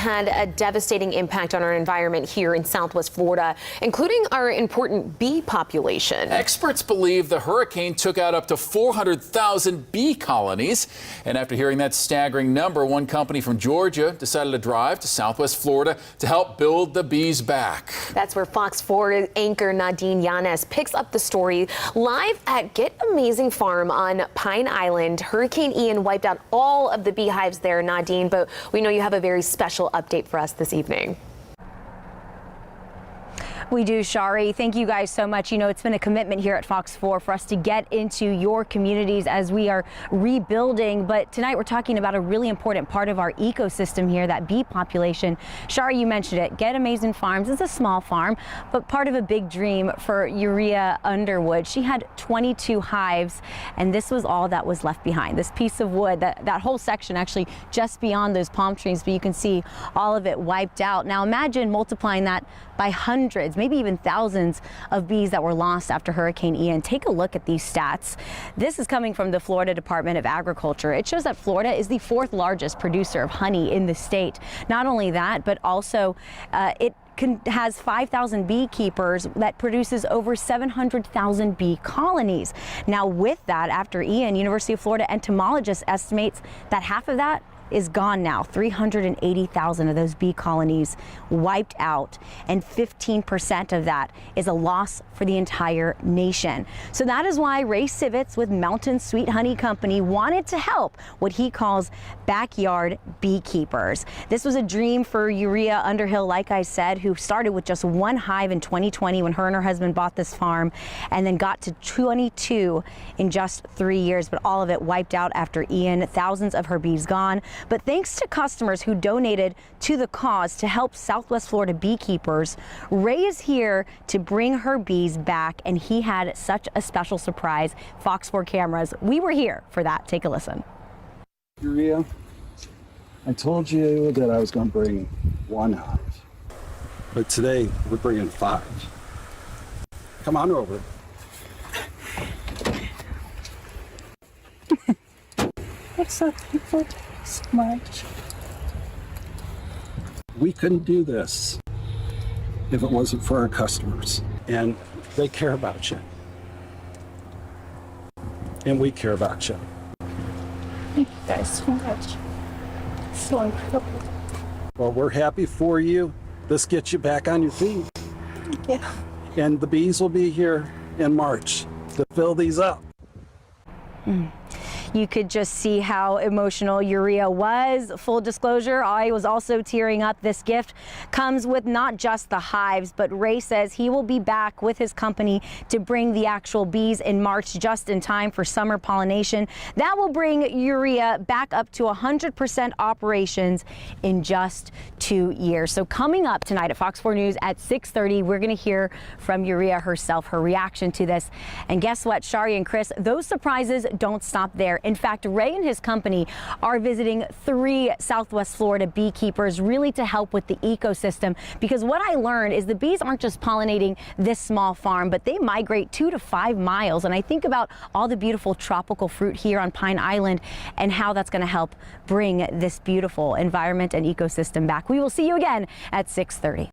had a devastating impact on our environment here in Southwest Florida, including our important bee population. Experts believe the hurricane took out up to 400,000 bee colonies. And after hearing that staggering number, one company from Georgia decided to drive to Southwest Florida to help build the bees back. That's where Fox 4 anchor Nadeen picks up the story live at Get Amazing Farm on Pine Island. Hurricane Ian wiped out all of the beehives there, Nadeen, but we know you have a very special update for us this evening. We do, Shari. Thank you guys so much. You know, it's been a commitment here at Fox 4 for us to get into your communities as we are rebuilding. But tonight we're talking about a really important part of our ecosystem here, that bee population. Shari, you mentioned it. Get Amazing Farms is a small farm, but part of a big dream for Uriia Underwood. She had 22 hives, and this was all that was left behind. This piece of wood, that whole section actually just beyond those palm trees, but you can see all of it wiped out. Now imagine multiplying that by hundreds, maybe even thousands of bees that were lost after Hurricane Ian. Take a look at these stats. This is coming from the Florida Department of Agriculture. It shows that Florida is the 4th largest producer of honey in the state. Not only that, but also it has 5,000 beekeepers that produces over 700,000 bee colonies. Now with that, after Ian, University of Florida entomologist estimates that half of that is gone now. 380,000 of those bee colonies wiped out, and 15% of that is a loss for the entire nation. So that is why Ray Sivitz with Mountain Sweet Honey Company wanted to help what he calls backyard beekeepers. This was a dream for Uriia Underhill, like I said, who started with just 1 hive in 2020 when her and her husband bought this farm, and then got to 22 in just 3 years, but all of it wiped out after Ian. Thousands of her bees gone. But thanks to customers who donated to the cause to help Southwest Florida beekeepers, Ray is here to bring her bees back, and he had such a special surprise. Fox 4 cameras, we were here for that. Take a listen. Uriia, I told you that I was going to bring 1 hive, but today we're bringing 5. Come on over. What's up, people? So much. We couldn't do this if it wasn't for our customers, and they care about you, and we care about you. Thank you guys so much. So incredible. Well, we're happy for you. This gets you back on your feet. Yeah. And the bees will be here in March to fill these up. You could just see how emotional Uriia was. Full disclosure, I was also tearing up. This gift comes with not just the hives, but Ray says he will be back with his company to bring the actual bees in March, just in time for summer pollination. That will bring Uriia back up to 100% operations in just 2 years. So coming up tonight at Fox 4 News at 6:30, we're going to hear from Uriia herself, her reaction to this. And guess what, Shari and Chris, those surprises don't stop there. In fact, Ray and his company are visiting 3 Southwest Florida beekeepers, really to help with the ecosystem, because what I learned is the bees aren't just pollinating this small farm, but they migrate 2 to 5 miles. And I think about all the beautiful tropical fruit here on Pine Island and how that's going to help bring this beautiful environment and ecosystem back. We will see you again at 6:30.